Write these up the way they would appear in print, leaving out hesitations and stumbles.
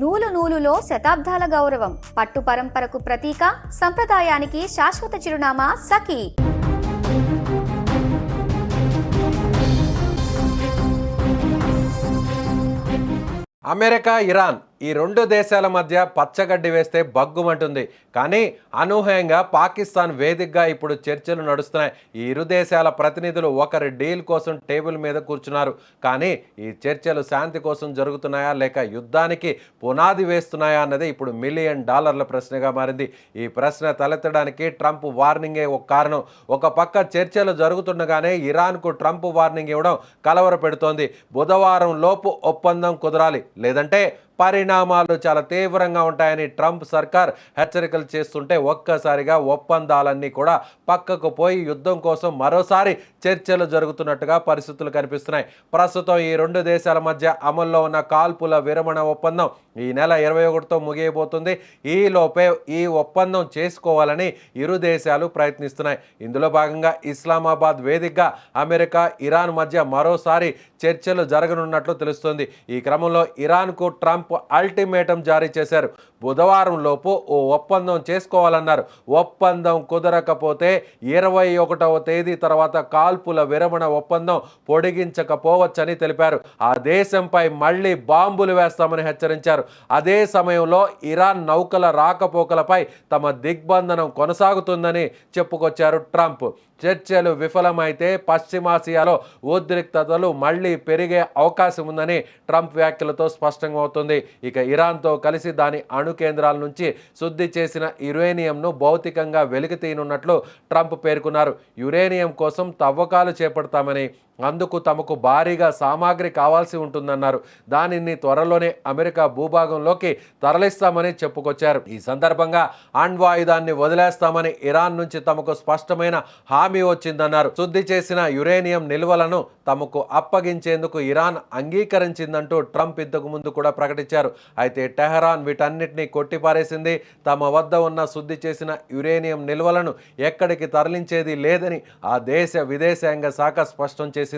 నూలు నూలులో శతాబ్దాల గౌరవం, పట్టు పరంపరకు ప్రతీక, సంప్రదాయానికి శాశ్వత చిరునామా సఖీ. అమెరికా, ఇరాన్ ఈ రెండు దేశాల మధ్య పచ్చగడ్డి వేస్తే బగ్గుమంటుంది. కానీ అనూహ్యంగా పాకిస్తాన్ వేదికగా ఇప్పుడు చర్చలు నడుస్తున్నాయి. ఈ ఇరు దేశాల ప్రతినిధులు ఒకరి డీల్ కోసం టేబుల్ మీద కూర్చున్నారు. కానీ ఈ చర్చలు శాంతి కోసం జరుగుతున్నాయా లేక యుద్ధానికి పునాది వేస్తున్నాయా అన్నది ఇప్పుడు $1,000,000,000 ప్రశ్నగా మారింది. ఈ ప్రశ్న తలెత్తడానికి ట్రంప్ వార్నింగే ఒక కారణం. ఒక పక్క చర్చలు జరుగుతుండగానే ఇరాన్కు ట్రంప్ వార్నింగ్ ఇవ్వడం కలవర పెడుతోంది. బుధవారం లోపు ఒప్పందం కుదరాలి, లేదంటే పరిణామాలు చాలా తీవ్రంగా ఉంటాయని ట్రంప్ సర్కార్ హెచ్చరికలు చేస్తుంటే ఒక్కసారిగా ఒప్పందాలన్నీ కూడా పక్కకు పోయి యుద్ధం కోసం మరోసారి చర్చలు జరుగుతున్నట్టుగా పరిస్థితులు కనిపిస్తున్నాయి. ప్రస్తుతం ఈ రెండు దేశాల మధ్య అమల్లో ఉన్న కాల్పుల విరమణ ఒప్పందం ఈ నెల 21తో ముగియబోతుంది. ఈలోపే ఈ ఒప్పందం చేసుకోవాలని ఇరు దేశాలు ప్రయత్నిస్తున్నాయి. ఇందులో భాగంగా ఇస్లామాబాద్ వేదికగా అమెరికా, ఇరాన్ మధ్య మరోసారి చర్చలు జరగనున్నట్లు తెలుస్తుంది. ఈ క్రమంలో ఇరాన్కు ట్రంప్ అల్టిమేటం జారీ చేశారు. బుధవారం లోపు ఓ ఒప్పందం చేసుకోవాలన్నారు. ఒప్పందం కుదరకపోతే 21వ తేదీ తర్వాత కాల్పుల విరమణ ఒప్పందం పొడిగించకపోవచ్చని తెలిపారు. ఆ దేశంపై మళ్లీ బాంబులు వేస్తామని హెచ్చరించారు. అదే సమయంలో ఇరాన్ నౌకల రాకపోకలపై తమ దిగ్బంధనం కొనసాగుతుందని చెప్పుకొచ్చారు ట్రంప్. చర్చలు విఫలమైతే పశ్చిమాసియాలో ఉద్రిక్తతలు మళ్లీ పెరిగే అవకాశం ఉందని ట్రంప్ వ్యాఖ్యలతో స్పష్టంగా అవుతుంది. ఇక ఇరాన్తో కలిసి దాని అణు కేంద్రాల నుంచి శుద్ధి చేసిన యురేనియంను భౌతికంగా వెలికి తీయనున్నట్లు ట్రంప్ పేర్కొన్నారు. యురేనియం కోసం తవ్వకాలు చేపడతామని, అందుకు తమకు భారీగా సామాగ్రి కావాల్సి ఉంటుందన్నారు. దానిని త్వరలోనే అమెరికా భూభాగంలోకి తరలిస్తామని చెప్పుకొచ్చారు. ఈ సందర్భంగా అణ్వాయుధాన్ని వదిలేస్తామని ఇరాన్ నుంచి తమకు స్పష్టమైన హామీ వచ్చిందన్నారు. శుద్ధి చేసిన యురేనియం నిల్వలను తమకు అప్పగించేందుకు ఇరాన్ అంగీకరించిందంటూ ట్రంప్ ఇంతకు ముందు కూడా ప్రకటించారు. అయితే టెహరాన్ వీటన్నిటినీ కొట్టిపారేసింది. తమ వద్ద ఉన్న శుద్ధి చేసిన యురేనియం నిల్వలను ఎక్కడికి తరలించేది లేదని ఆ దేశ విదేశాంగ శాఖ స్పష్టం చేసింది.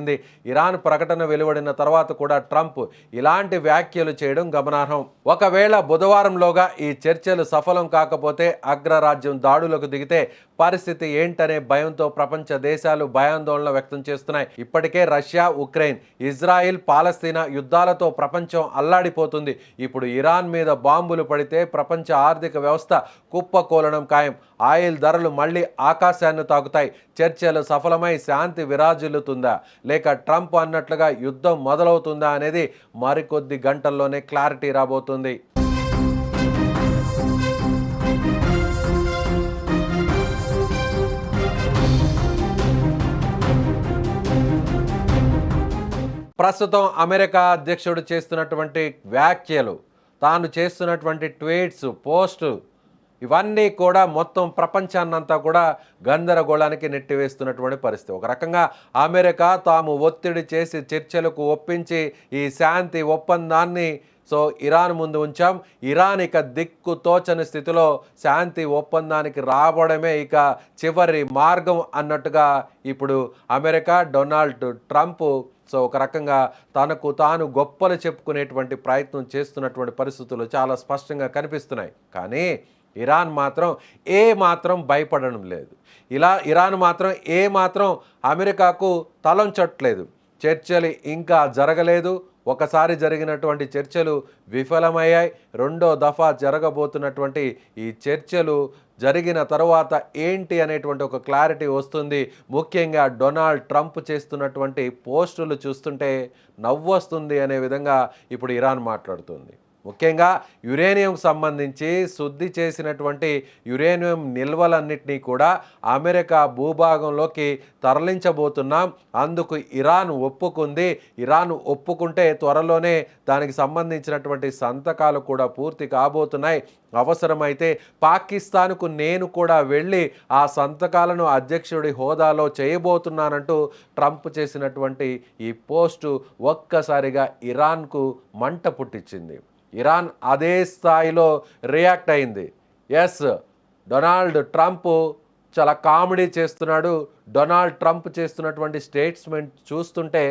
ఇరాన్ ప్రకటన వెలువడిన తర్వాత కూడా ట్రంప్ ఇలాంటి వ్యాఖ్యలు చేయడం గమనార్హం. ఒకవేళ బుధవారంలోగా ఈ చర్చలు సఫలం కాకపోతే, అగ్రరాజ్యం దాడులకు దిగితే పరిస్థితి ఏంటనే భయంతో ప్రపంచ దేశాలు భయాందోళన వ్యక్తం చేస్తున్నాయి. ఇప్పటికే రష్యా, ఉక్రెయిన్, ఇజ్రాయిల్, పాలస్తీనా యుద్ధాలతో ప్రపంచం అల్లాడిపోతుంది. ఇప్పుడు ఇరాన్ మీద బాంబులు పడితే ప్రపంచ ఆర్థిక వ్యవస్థ కుప్పకూలడం ఖాయం. ఆయిల్ ధరలు మళ్లీ ఆకాశాన్ని తాకుతాయి. చర్చలు సఫలమై శాంతి విరాజిల్లుతుందా లేక ట్రంప్ అన్నట్లుగా యుద్ధం మొదలవుతుందా అనేది మరికొద్ది గంటల్లోనే క్లారిటీ రాబోతుంది. ప్రస్తుతం అమెరికా అధ్యక్షుడు చేస్తున్నటువంటి వ్యాఖ్యలు, తాను చేస్తున్నటువంటి ట్వీట్స్, పోస్టు ఇవన్నీ కూడా మొత్తం ప్రపంచాన్నంతా కూడా గందరగోళానికి నెట్టివేస్తున్నటువంటి పరిస్థితి. ఒక రకంగా అమెరికా తాము ఒత్తిడి చేసి చర్చలకు ఒప్పించి ఈ శాంతి ఒప్పందాన్ని ఇరాన్ ముందు ఉంచాం. ఇరాన్ ఇక దిక్కు తోచని స్థితిలో శాంతి ఒప్పందానికి రావడమే ఇక చివరి మార్గం అన్నట్టుగా ఇప్పుడు అమెరికా, డొనాల్డ్ ట్రంప్ ఒక రకంగా తనకు తాను గొప్పలు చెప్పుకునేటువంటి ప్రయత్నం చేస్తున్నటువంటి పరిస్థితులు చాలా స్పష్టంగా కనిపిస్తున్నాయి. కానీ ఇరాన్ మాత్రం భయపడడం లేదు. ఇరాన్ మాత్రం అమెరికాకు తలంచట్లేదు. చర్చలు ఇంకా జరగలేదు. ఒకసారి జరిగినటువంటి చర్చలు విఫలమయ్యాయి. రెండో దఫా జరగబోతున్నటువంటి ఈ చర్చలు జరిగిన తరువాత ఏంటి అనేటువంటి ఒక క్లారిటీ వస్తుంది. ముఖ్యంగా డొనాల్డ్ ట్రంప్ చేస్తున్నటువంటి పోస్టులు చూస్తుంటే నవ్వొస్తుంది అనే విధంగా ఇప్పుడు ఇరాన్ మాట్లాడుతుంది. ముఖ్యంగా యురేనియం సంబంధించి శుద్ధి చేసినటువంటి యురేనియం నిల్వలన్నింటినీ కూడా అమెరికా భూభాగంలోకి తరలించబోతున్నాం. అందుకు ఇరాన్ ఒప్పుకుంది. ఇరాన్ ఒప్పుకుంటే త్వరలోనే దానికి సంబంధించినటువంటి సంతకాలు కూడా పూర్తి కాబోతున్నాయి. అవసరమైతే పాకిస్తాన్కు నేను కూడా వెళ్ళి ఆ సంతకాలను అధ్యక్షుడి హోదాలో చేయబోతున్నానంటూ ట్రంప్ చేసినటువంటి ఈ పోస్టు ఒక్కసారిగా ఇరాన్కు మంట పుట్టించింది. ఇరాన్ అదే స్థాయిలో రియాక్ట్ అయింది. డొనాల్డ్ ట్రంప్ చాలా కామెడీ చేస్తున్నాడు. డొనాల్డ్ ట్రంప్ చేస్తున్నటువంటి స్టేట్మెంట్ చూస్తుంటే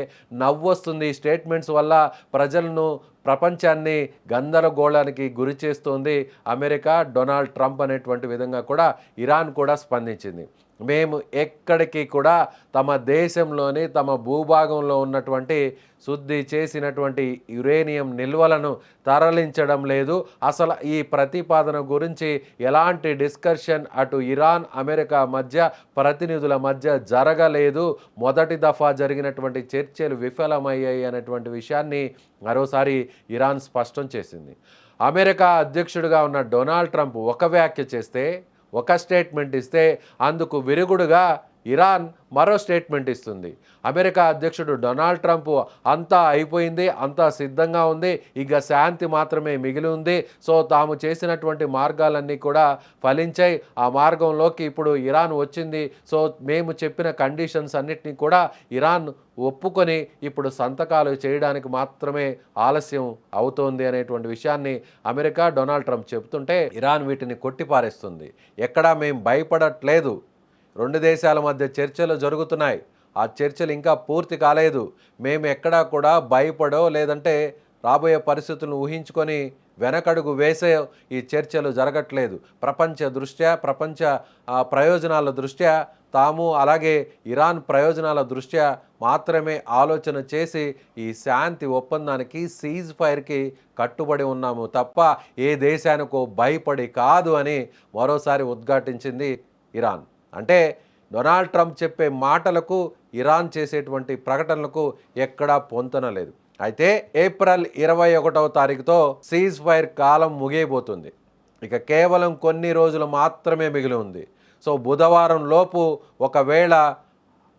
నవ్వొస్తుంది. ఈ స్టేట్మెంట్స్ వల్ల ప్రజలను ప్రపంచాన్ని గందరగోళానికి గురి చేస్తోంది అమెరికా. డొనాల్డ్ ట్రంప్ అనేటువంటి విధంగా కూడా ఇరాన్ కూడా స్పందించింది. మేము ఎక్కడికి కూడా తమ దేశంలోని తమ భూభాగంలో ఉన్నటువంటి శుద్ధి చేసినటువంటి యురేనియం నిల్వలను తరలించడం లేదు. అసలు ఈ ప్రతిపాదన గురించి ఎలాంటి డిస్కషన్ అటు ఇరాన్ అమెరికా మధ్య ప్రతినిధుల మధ్య జరగలేదు. మొదటి దఫా జరిగినటువంటి చర్చలు విఫలమయ్యాయి అనేటువంటి విషయాన్ని మరోసారి ఇరాన్ స్పష్టం చేసింది. అమెరికా అధ్యక్షుడిగా ఉన్న డొనాల్డ్ ట్రంప్ ఒక వ్యాఖ్య చేస్తే, ఒక స్టేట్మెంట్ ఇస్తే అందుకు విరుగుడుగా ఇరాన్ మరో స్టేట్మెంట్ ఇస్తుంది. అమెరికా అధ్యక్షుడు డొనాల్డ్ ట్రంప్ అంతా అయిపోయింది, అంతా సిద్ధంగా ఉంది, ఇక శాంతి మాత్రమే మిగిలి ఉంది, సో తాము చేసినటువంటి మార్గాలన్నీ కూడా ఫలించాయి, ఆ మార్గంలోకి ఇప్పుడు ఇరాన్ వచ్చింది, సో మేము చెప్పిన కండిషన్స్ అన్నిటినీ కూడా ఇరాన్ ఒప్పుకొని ఇప్పుడు సంతకాలు చేయడానికి మాత్రమే ఆలస్యం అవుతోంది అనేటువంటి విషయాన్ని అమెరికా డొనాల్డ్ ట్రంప్ చెబుతుంటే ఇరాన్ వీటిని కొట్టిపారేస్తుంది. ఎక్కడా మేము భయపడట్లేదు, రెండు దేశాల మధ్య చర్చలు జరుగుతున్నాయి, ఆ చర్చలు ఇంకా పూర్తి కాలేదు, మేము ఎక్కడా కూడా భయపడో లేదంటే రాబోయే పరిస్థితులను ఊహించుకొని వెనకడుగు వేసే ఈ చర్చలు జరగట్లేదు. ప్రపంచ దృష్ట్యా, ప్రపంచ ప్రయోజనాల దృష్ట్యా తాము అలాగే ఇరాన్ ప్రయోజనాల దృష్ట్యా మాత్రమే ఆలోచన చేసి ఈ శాంతి ఒప్పందానికి సీజ్ ఫైర్కి కట్టుబడి ఉన్నాము తప్ప ఏ దేశానికో భయపడి కాదు అని మరోసారి ఉద్ఘాటించింది ఇరాన్. అంటే డొనాల్డ్ ట్రంప్ చెప్పే మాటలకు ఇరాన్ చేసేటువంటి ప్రకటనలకు ఎక్కడా పొంతన లేదు. అయితే ఏప్రిల్ 21వ తారీఖుతో సీజ్ ఫైర్ కాలం ముగియబోతుంది. ఇక కేవలం కొన్ని రోజులు మాత్రమే మిగిలి ఉంది. సో బుధవారం లోపు ఒకవేళ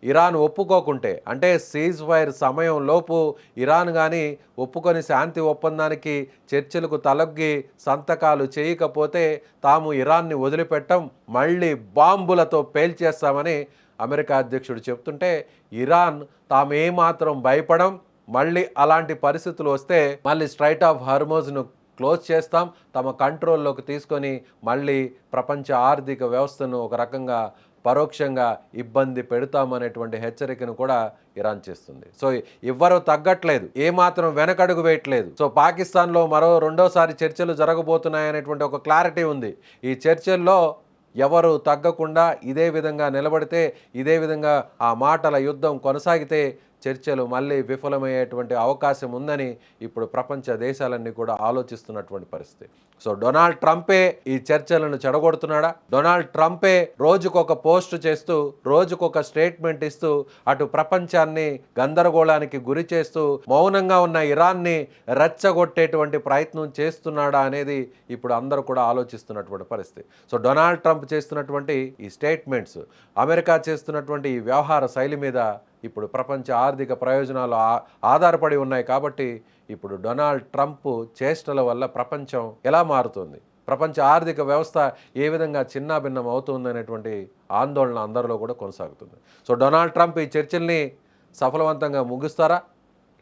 ఇరాన్ ఒప్పుకోకుంటే, అంటే సీజ్ ఫైర్ సమయం లోపు ఇరాన్ కానీ ఒప్పుకొని శాంతి ఒప్పందానికి చర్చలకు తలొగ్గి సంతకాలు చేయకపోతే తాము ఇరాన్ని వదిలిపెట్టం, మళ్ళీ బాంబులతో పేల్చేస్తామని అమెరికా అధ్యక్షుడు చెప్తుంటే ఇరాన్ తామేమాత్రం భయపడం, మళ్ళీ అలాంటి పరిస్థితులు వస్తే మళ్ళీ స్ట్రైట్ ఆఫ్ హార్మోజ్ను క్లోజ్ చేస్తాం, తమ కంట్రోల్లోకి తీసుకొని మళ్ళీ ప్రపంచ ఆర్థిక వ్యవస్థను ఒక రకంగా పరోక్షంగా ఇబ్బంది పెడతామనేటువంటి హెచ్చరికను కూడా ఇరాన్ చేస్తుంది. సో ఎవ్వరూ తగ్గట్లేదు, ఏమాత్రం వెనకడుగు వేయట్లేదు. సో పాకిస్తాన్లో మరో రెండోసారి చర్చలు జరగబోతున్నాయనేటువంటి ఒక క్లారిటీ ఉంది. ఈ చర్చల్లో ఎవరు తగ్గకుండా ఇదే విధంగా నిలబడితే, ఇదే విధంగా ఆ మాటల యుద్ధం కొనసాగితే చర్చలు మళ్ళీ విఫలమయ్యేటువంటి అవకాశం ఉందని ఇప్పుడు ప్రపంచ దేశాలన్నీ కూడా ఆలోచిస్తున్నటువంటి పరిస్థితి. సో డొనాల్డ్ ట్రంపే ఈ చర్చలను చెడగొడుతున్నాడా? డొనాల్డ్ ట్రంపే రోజుకొక పోస్ట్ చేస్తూ, రోజుకొక స్టేట్మెంట్ ఇస్తూ అటు ప్రపంచాన్ని గందరగోళానికి గురి చేస్తూ మౌనంగా ఉన్న ఇరాన్ని రెచ్చగొట్టేటువంటి ప్రయత్నం చేస్తున్నాడా అనేది ఇప్పుడు అందరూ కూడా ఆలోచిస్తున్నటువంటి పరిస్థితి. సో డొనాల్డ్ ట్రంప్ చేస్తున్నటువంటి ఈ స్టేట్మెంట్స్, అమెరికా చేస్తున్నటువంటి ఈ వ్యవహార శైలి మీద ఇప్పుడు ప్రపంచ ఆర్థిక ప్రయోజనాలు ఆధారపడి ఉన్నాయి. కాబట్టి ఇప్పుడు డొనాల్డ్ ట్రంప్ చేష్టల వల్ల ప్రపంచం ఎలా మారుతుంది, ప్రపంచ ఆర్థిక వ్యవస్థ ఏ విధంగా చిన్నాభిన్నం అవుతుంది అనేటువంటి ఆందోళన అందరిలో కూడా కొనసాగుతుంది. సో డొనాల్డ్ ట్రంప్ ఈ చర్చల్ని సఫలవంతంగా ముగిస్తారా,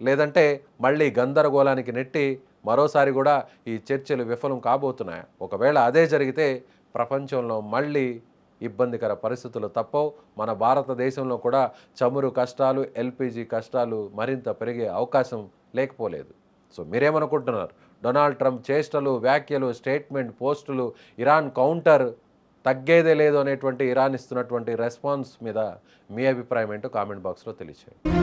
లేదంటే మళ్ళీ గందరగోళానికి నెట్టి మరోసారి కూడా ఈ చర్చలు విఫలం కాబోతున్నాయా? ఒకవేళ అదే జరిగితే ప్రపంచంలో మళ్ళీ ఇబ్బందికర పరిస్థితులు తప్పవు. మన భారతదేశంలో కూడా చమురు కష్టాలు, ఎల్పిజి కష్టాలు మరింత పెరిగే అవకాశం లేకపోలేదు. సో మీరేమనుకుంటున్నారు? డొనాల్డ్ ట్రంప్ చేష్టలు, వ్యాఖ్యలు, స్టేట్మెంట్, పోస్టులు, ఇరాన్ కౌంటర్ తగ్గేదే లేదు అనేటువంటి ఇరాన్ ఇస్తున్నటువంటి రెస్పాన్స్ మీద మీ అభిప్రాయం ఏంటో కామెంట్ బాక్స్లో తెలియచేయండి.